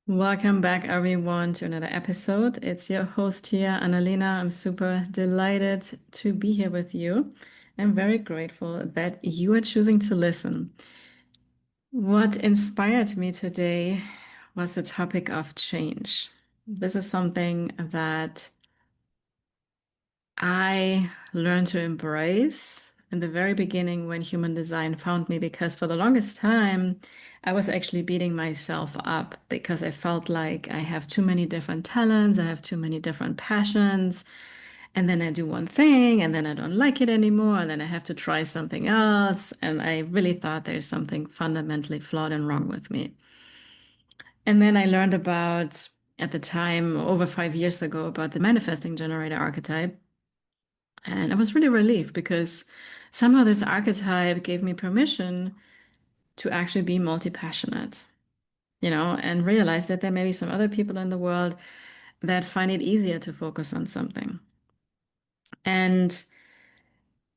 Welcome back, everyone, to another episode. It's your host here, Annalena. I'm super delighted to be here with you. I'm very grateful that you are choosing to listen. What inspired me today was the topic of change. This is something that I learned to embrace in the very beginning when human design found me, because for the longest time, I was actually beating myself up because I felt like I have too many different talents, I have too many different passions, and then I do one thing and then I don't like it anymore, and then I have to try something else. And I really thought there's something fundamentally flawed and wrong with me. And then I learned about, at the time, over 5 years ago, about the manifesting generator archetype. And I was really relieved because somehow this archetype gave me permission to actually be multi-passionate, and realize that there may be some other people in the world that find it easier to focus on something. And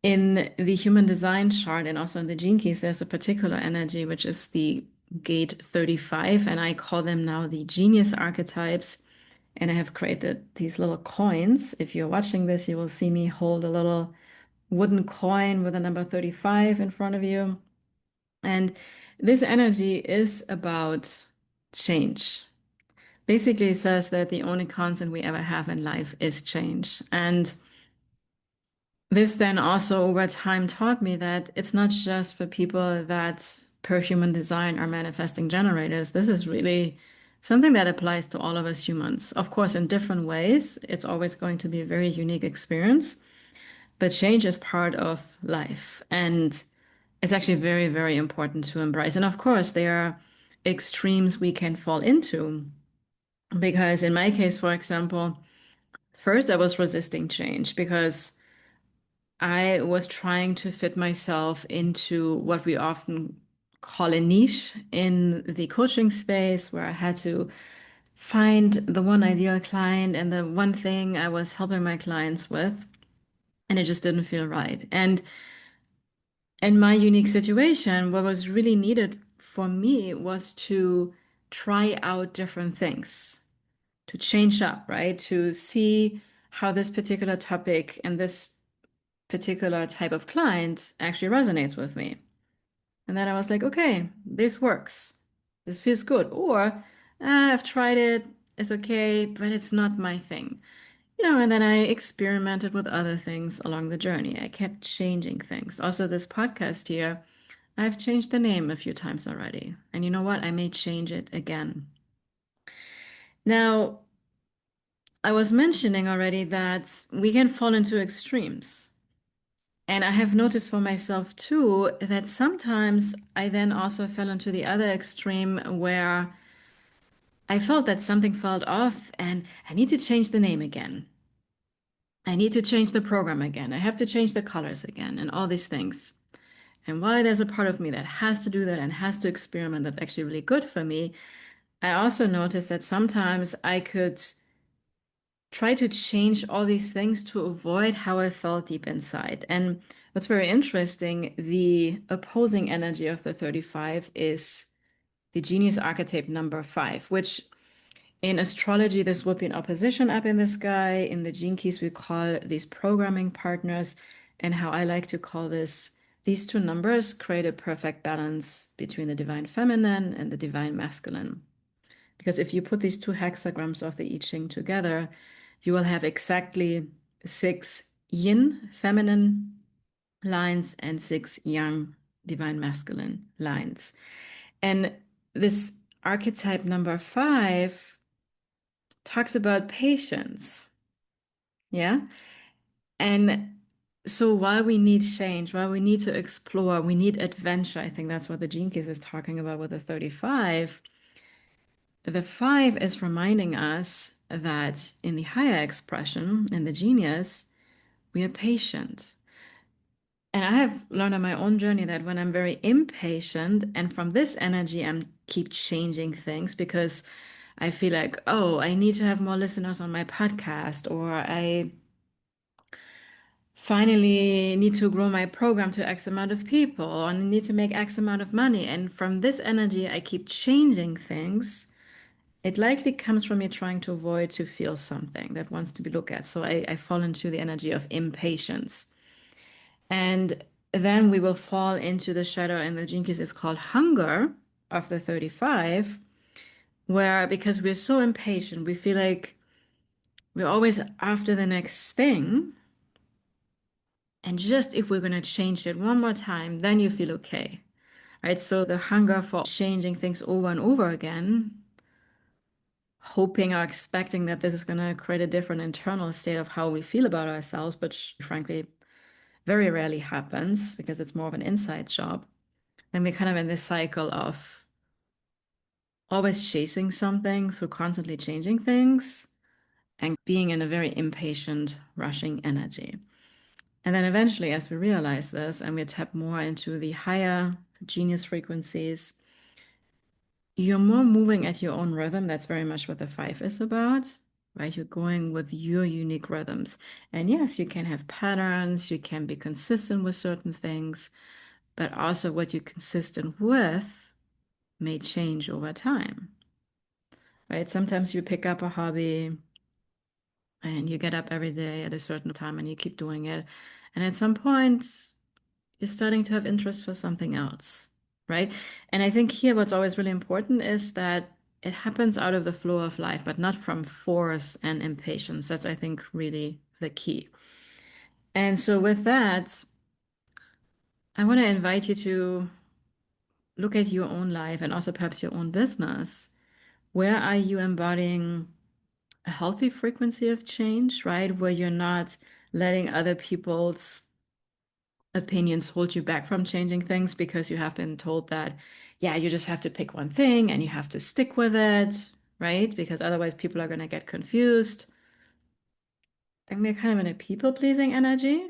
in the human design chart and also in the gene keys, there's a particular energy, which is the gate 35. And I call them now the genius archetypes. And I have created these little coins. If you're watching this, you will see me hold a little wooden coin with a number 35 in front of you. And this energy is about change. Basically, it says that the only constant we ever have in life is change. And this then also over time taught me that it's not just for people that per human design are manifesting generators. This is really something that applies to all of us humans. Of course, in different ways. It's always going to be a very unique experience, but change is part of life. And it's actually very, very important to embrace. And of course, there are extremes we can fall into. Because in my case, for example, first I was resisting change because I was trying to fit myself into what we often call a niche in the coaching space, where I had to find the one ideal client and the one thing I was helping my clients with. And it just didn't feel right. And in my unique situation, what was really needed for me was to try out different things, to change up, right? To see how this particular topic and this particular type of client actually resonates with me. And then I was like, okay, this works. This feels good. Or I've tried it, it's okay, but it's not my thing. And then I experimented with other things along the journey. I kept changing things. Also, this podcast here, I've changed the name a few times already. And you know what? I may change it again. Now, I was mentioning already that we can fall into extremes. And I have noticed for myself too that sometimes I then also fell into the other extreme where I felt that something felt off and I need to change the name again. I need to change the program again. I have to change the colors again and all these things. And while there's a part of me that has to do that and has to experiment, that's actually really good for me, I also noticed that sometimes I could try to change all these things to avoid how I felt deep inside. And what's very interesting, the opposing energy of the 35 is the genius archetype number 5, which in astrology, this would be an opposition up in the sky. In the gene keys, we call these programming partners. And how I like to call this, these two numbers create a perfect balance between the divine feminine and the divine masculine. Because if you put these two hexagrams of the I Ching together, you will have exactly 6 yin, feminine lines, and 6 yang, divine masculine lines. And this archetype number 5 talks about patience. Yeah. And so while we need change, while we need to explore, we need adventure. I think that's what the Gene Keys is talking about with the 35. The 5 is reminding us that in the higher expression, in the genius, we are patient. And I have learned on my own journey that when I'm very impatient, and from this energy, I'm keep changing things because I feel like, oh, I need to have more listeners on my podcast, or I finally need to grow my program to X amount of people, or I need to make X amount of money. And from this energy, I keep changing things. it likely comes from me trying to avoid to feel something that wants to be looked at. So I fall into the energy of impatience. And then we will fall into the shadow, and the gene keys is called hunger of the 35, where because we're so impatient, we feel like we're always after the next thing. And just if we're going to change it one more time, then you feel okay, right? So the hunger for changing things over and over again, hoping or expecting that this is going to create a different internal state of how we feel about ourselves, which frankly very rarely happens because it's more of an inside job. Then we're kind of in this cycle of always chasing something through constantly changing things and being in a very impatient, rushing energy. And then eventually, as we realize this and we tap more into the higher genius frequencies, you're more moving at your own rhythm. That's very much what the 5 is about, right? You're going with your unique rhythms. And yes, you can have patterns, you can be consistent with certain things, but also what you're consistent with may change over time, right? Sometimes you pick up a hobby and you get up every day at a certain time and you keep doing it. And at some point, you're starting to have interest for something else, right? And I think here what's always really important is that it happens out of the flow of life, but not from force and impatience. That's, I think, really the key. And so, with that, I want to invite you to look at your own life and also perhaps your own business. Where are you embodying a healthy frequency of change, right? Where you're not letting other people's opinions hold you back from changing things because you have been told that, yeah, you just have to pick one thing and you have to stick with it, right? Because otherwise people are going to get confused. And we're kind of in a people-pleasing energy,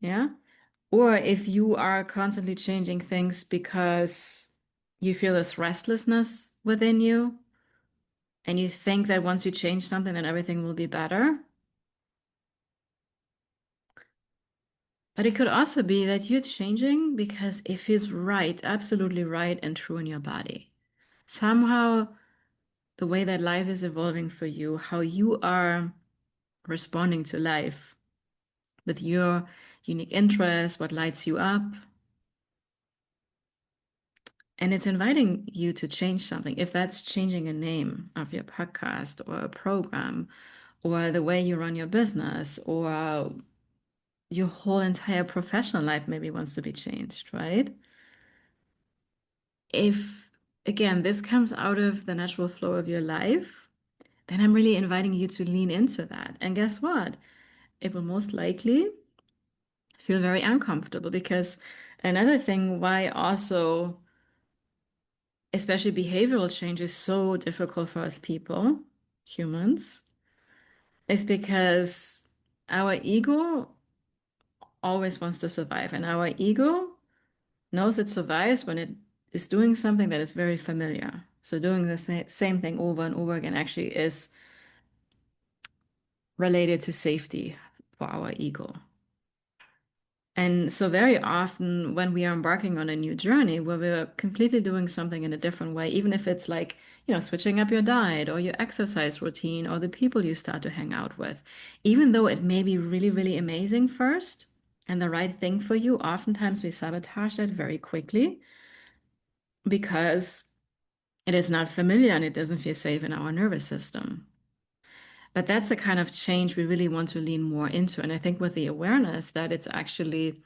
yeah? Or if you are constantly changing things because you feel this restlessness within you and you think that once you change something, then everything will be better. But it could also be that you're changing because it feels right, absolutely right and true in your body. Somehow, the way that life is evolving for you, how you are responding to life with your unique interests, what lights you up. And it's inviting you to change something. If that's changing a name of your podcast or a program or the way you run your business or your whole entire professional life maybe wants to be changed, right? If, again, this comes out of the natural flow of your life, then I'm really inviting you to lean into that. And guess what? It will most likely feel very uncomfortable because another thing why also, especially behavioral change, is so difficult for us people, humans, is because our ego always wants to survive. And our ego knows it survives when it is doing something that is very familiar. So doing the same thing over and over again actually is related to safety for our ego. And so very often when we are embarking on a new journey where we're completely doing something in a different way, even if it's like, switching up your diet or your exercise routine or the people you start to hang out with, even though it may be really, really amazing first and the right thing for you, oftentimes we sabotage that very quickly because it is not familiar and it doesn't feel safe in our nervous system. But that's the kind of change we really want to lean more into. And I think with the awareness that it's actually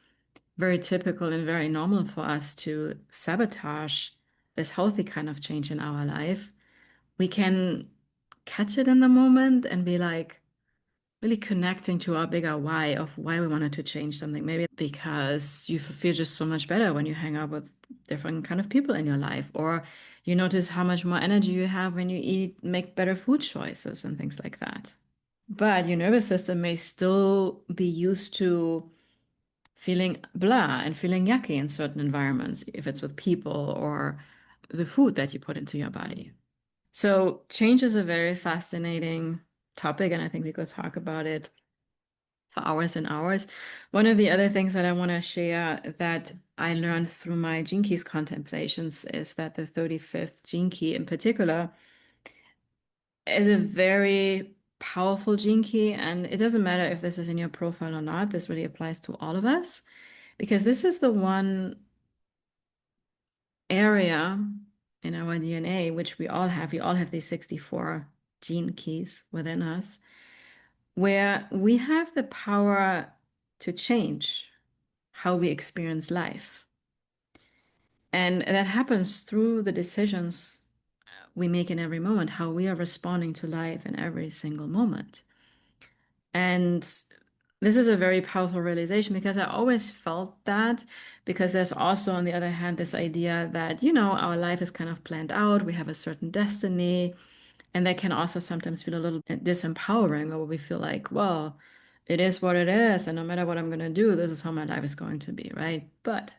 very typical and very normal for us to sabotage this healthy kind of change in our life, we can catch it in the moment and be like really connecting to our bigger why of why we wanted to change something. Maybe because you feel just so much better when you hang out with different kind of people in your life, or you notice how much more energy you have when you make better food choices and things like that. But your nervous system may still be used to feeling blah and feeling yucky in certain environments, if it's with people or the food that you put into your body. So change is a very fascinating topic, and I think we could talk about it for hours and hours. One of the other things that I want to share that I learned through my Gene Keys contemplations is that the 35th Gene Key in particular is a very powerful Gene Key. And it doesn't matter if this is in your profile or not, this really applies to all of us because this is the one area in our DNA, which we all have. We all have these 64 gene keys within us, where we have the power to change how we experience life. And that happens through the decisions we make in every moment, how we are responding to life in every single moment. And this is a very powerful realization because I always felt that, because there's also, on the other hand, this idea that, our life is kind of planned out, we have a certain destiny, and that can also sometimes feel a little disempowering, or we feel like, well, it is what it is, and no matter what I'm going to do, this is how my life is going to be, right? But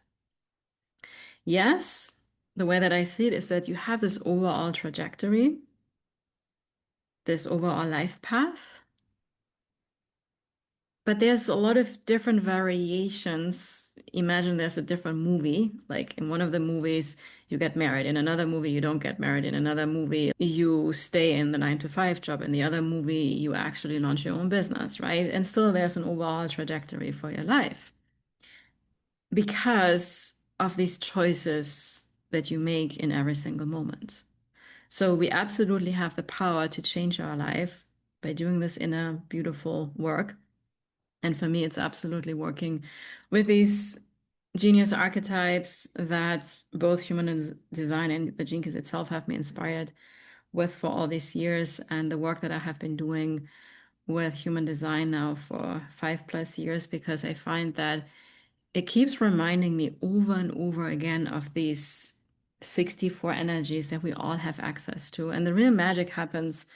yes, the way that I see it is that you have this overall trajectory, this overall life path. But there's a lot of different variations. Imagine there's a different movie. Like in one of the movies, you get married. In another movie, you don't get married. In another movie, you stay in the 9 to 5 job. In the other movie, you actually launch your own business, right? And still, there's an overall trajectory for your life because of these choices that you make in every single moment. So we absolutely have the power to change our life by doing this inner beautiful work. And for me, it's absolutely working with these genius archetypes that both human design and the Gene Keys itself have me inspired with for all these years. And the work that I have been doing with human design now for 5+ years, because I find that it keeps reminding me over and over again of these 64 energies that we all have access to. And the real magic happens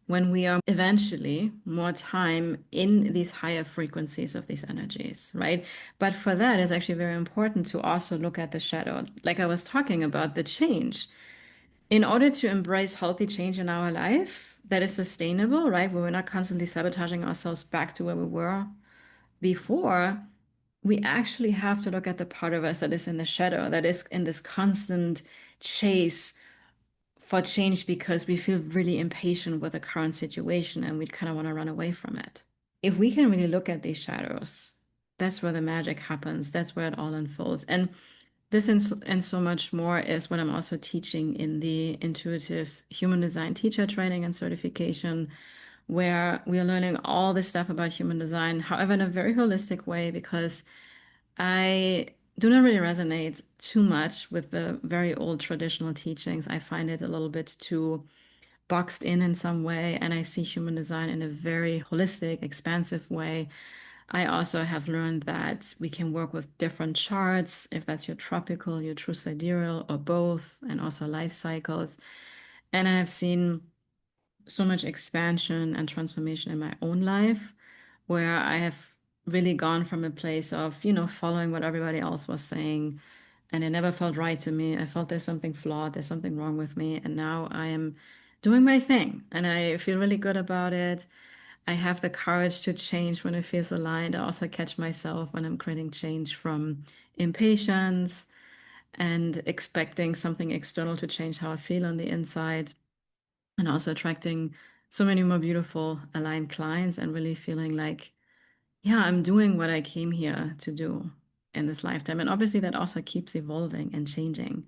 when we are eventually more time in these higher frequencies of these energies, right? But for that, it's actually very important to also look at the shadow. Like I was talking about, the change. In order to embrace healthy change in our life that is sustainable, right? Where we're not constantly sabotaging ourselves back to where we were before, we actually have to look at the part of us that is in the shadow, that is in this constant chase for change because we feel really impatient with the current situation and we kind of want to run away from it. If we can really look at these shadows, that's where the magic happens. That's where it all unfolds. And this and so much more is what I'm also teaching in the intuitive human design teacher training and certification, where we are learning all this stuff about human design, however, in a very holistic way, because I do not really resonate too much with the very old traditional teachings. I find it a little bit too boxed in some way, and I see human design in a very holistic, expansive way. I also have learned that we can work with different charts, if that's your tropical, your true sidereal, or both, and also life cycles. And I have seen so much expansion and transformation in my own life, where I have really gone from a place of, following what everybody else was saying. And it never felt right to me. I felt there's something flawed, there's something wrong with me. And now I am doing my thing and I feel really good about it. I have the courage to change when it feels aligned. I also catch myself when I'm creating change from impatience and expecting something external to change how I feel on the inside, and also attracting so many more beautiful aligned clients and really feeling like, yeah, I'm doing what I came here to do in this lifetime. And obviously, that also keeps evolving and changing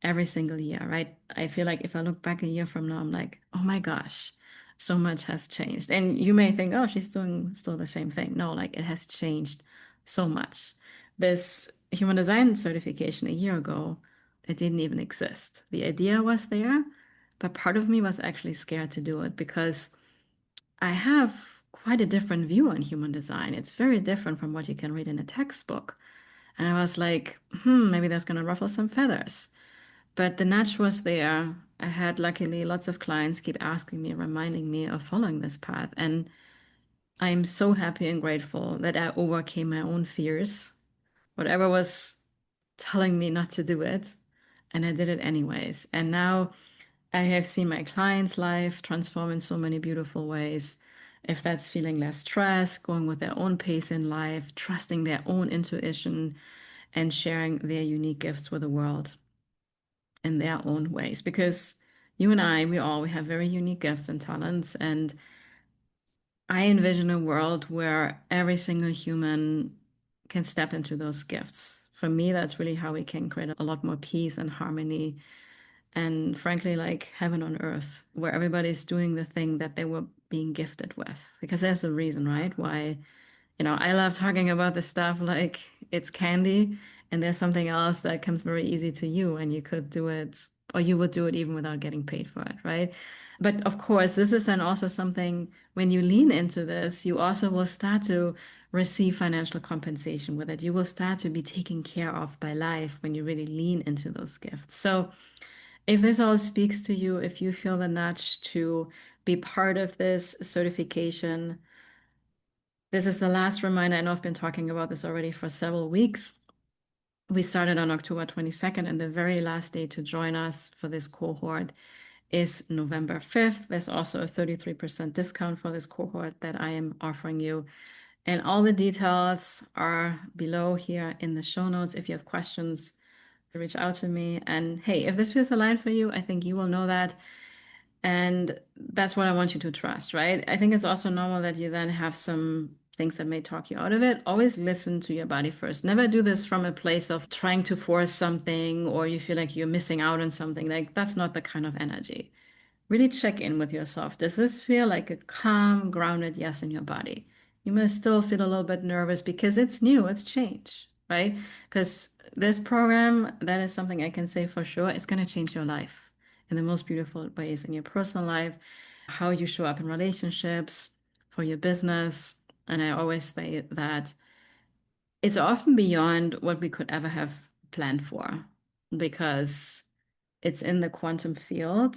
every single year, right? I feel like if I look back a year from now, I'm like, oh my gosh, so much has changed. And you may think, oh, she's doing still the same thing. No, like it has changed so much. This human design certification a year ago, it didn't even exist. The idea was there, but part of me was actually scared to do it because I have quite a different view on human design. It's very different from what you can read in a textbook. And I was like, maybe that's going to ruffle some feathers. But the nudge was there. I had luckily lots of clients keep asking me, reminding me of following this path. And I'm so happy and grateful that I overcame my own fears, whatever was telling me not to do it. And I did it anyways. And now I have seen my clients' life transform in so many beautiful ways. If that's feeling less stress, going with their own pace in life, trusting their own intuition, and sharing their unique gifts with the world in their own ways. Because you and I, we have very unique gifts and talents. And I envision a world where every single human can step into those gifts. For me, that's really how we can create a lot more peace and harmony and frankly, like heaven on earth, where everybody's doing the thing that they were being gifted with. Because there's a reason, right? Why, I love talking about this stuff like it's candy, and there's something else that comes very easy to you, and you could do it, or you would do it even without getting paid for it, right? But of course, this is then also something when you lean into this, you also will start to receive financial compensation with it. You will start to be taken care of by life when you really lean into those gifts. So, if this all speaks to you, if you feel the nudge to be part of this certification, this is the last reminder. I know I've been talking about this already for several weeks. We started on October 22nd, and the very last day to join us for this cohort is November 5th. There's also a 33% discount for this cohort that I am offering you. And all the details are below here in the show notes. If you have questions, reach out to me. And hey, if this feels aligned for you, I think you will know that. And that's what I want you to trust, right? I think it's also normal that you then have some things that may talk you out of it. Always listen to your body first. Never do this from a place of trying to force something or you feel like you're missing out on something. Like that's not the kind of energy. Really check in with yourself. Does this feel like a calm, grounded yes in your body? You must still feel a little bit nervous because it's new, it's change, right? Because this program, that is something I can say for sure, it's going to change your life in the most beautiful ways in your personal life, how you show up in relationships, for your business. And I always say that it's often beyond what we could ever have planned for because it's in the quantum field,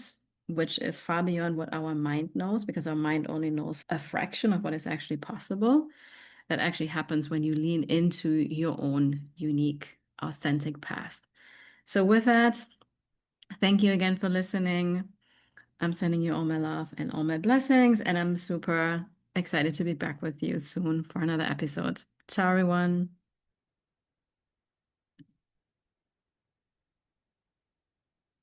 which is far beyond what our mind knows, because our mind only knows a fraction of what is actually possible. That actually happens when you lean into your own unique, authentic path. So, with that, thank you again for listening. I'm sending you all my love and all my blessings, and I'm super excited to be back with you soon for another episode. Ciao, everyone.